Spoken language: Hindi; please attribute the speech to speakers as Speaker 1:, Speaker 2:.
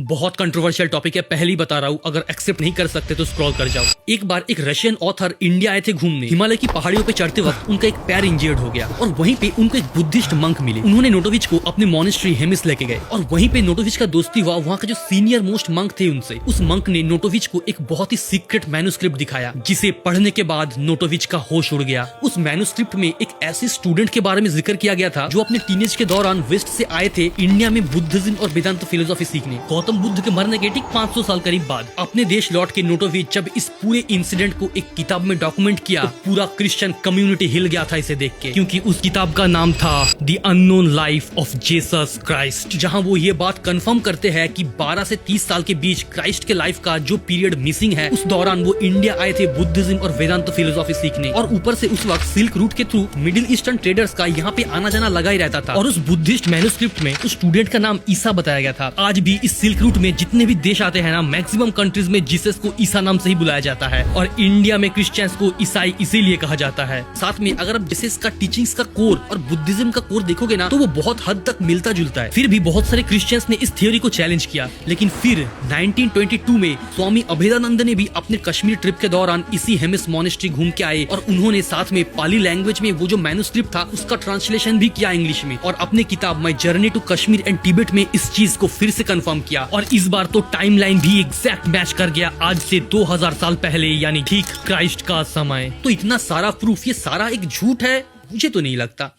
Speaker 1: बहुत कंट्रोवर्शियल टॉपिक है, पहले ही बता रहा हूँ, अगर एक्सेप्ट नहीं कर सकते तो स्क्रॉल कर जाओ। एक बार एक रशियन ऑथर इंडिया आए थे घूमने। हिमालय की पहाड़ियों पे चढ़ते वक्त उनका एक पैर इंजर्ड हो गया और वहीं पे उनको एक बुद्धिस्ट मंक मिले। उन्होंने नोटोविच को अपने मॉनेस्ट्री हेमिस लेके गए और वहीं पे नोटोविच का दोस्ती हुआ वहाँ का जो सीनियर मोस्ट मंक थे उनसे। उस मंक ने नोटोविच को एक बहुत ही सीक्रेट मैन्युस्क्रिप्ट दिखाया जिसे पढ़ने के बाद नोटोविच का होश उड़ गया। उस मैन्युस्क्रिप्ट में एक ऐसे स्टूडेंट के बारे में जिक्र किया गया था जो अपने टीनेज के दौरान वेस्ट से आए थे इंडिया में बुद्धिज्म और वेदांत फिलोसॉफी सीखने। गौतम बुद्ध के मरने के ठीक 500 साल करीब बाद अपने देश लौट के नोटोविच जब इस पूरे इंसिडेंट को एक किताब में डॉक्यूमेंट किया तो पूरा क्रिश्चियन कम्युनिटी हिल गया था इसे देख के, क्योंकि उस किताब का नाम था the unknown life of Jesus Christ, जहां वो ये बात कंफर्म करते हैं कि 12 से 30 साल के बीच क्राइस्ट के लाइफ का जो पीरियड मिसिंग है उस दौरान वो इंडिया आए थे बुद्धिज्म और वेदांत फिलोसॉफी सीखने। और ऊपर से उस वक्त सिल्क रूट के थ्रू मिडिल ईस्टर्न ट्रेडर्स का यहाँ पे आना जाना लगा ही रहता था। और उस बुद्धिस्ट मैन्युस्क्रिप्ट में उस स्टूडेंट का नाम ईसा बताया गया था। आज भी इस सिल्क रूट में जितने भी देश आते हैं ना, मैक्सिमम कंट्रीज में जीसस को ईसा नाम से ही बुलाया जाता है और इंडिया में क्रिश्चियंस को ईसाई इसीलिए कहा जाता है। साथ में अगर आप जीसस का टीचिंग्स का कोर और बुद्धिज्म का कोर देखोगे ना तो वो बहुत हद तक मिलता जुलता है। फिर भी बहुत सारे क्रिश्चियंस ने इस थ्योरी को चैलेंज किया, लेकिन फिर 1922 में स्वामी अभेदानंद ने भी अपने कश्मीर ट्रिप के दौरान इसी हेमिस मॉनेस्ट्री घूम के आए और उन्होंने साथ में पाली लैंग्वेज में वो जो मैन्युस्क्रिप्ट था उसका ट्रांसलेशन भी किया इंग्लिश में और अपने किताब my journey to Kashmir and Tibet में इस चीज को फिर से कंफर्म किया। और इस बार तो टाइमलाइन भी एग्जैक्ट मैच कर गया आज से 2000 साल पहले, यानी ठीक क्राइस्ट का समय। तो इतना सारा प्रूफ, ये सारा एक झूठ है? मुझे तो नहीं लगता।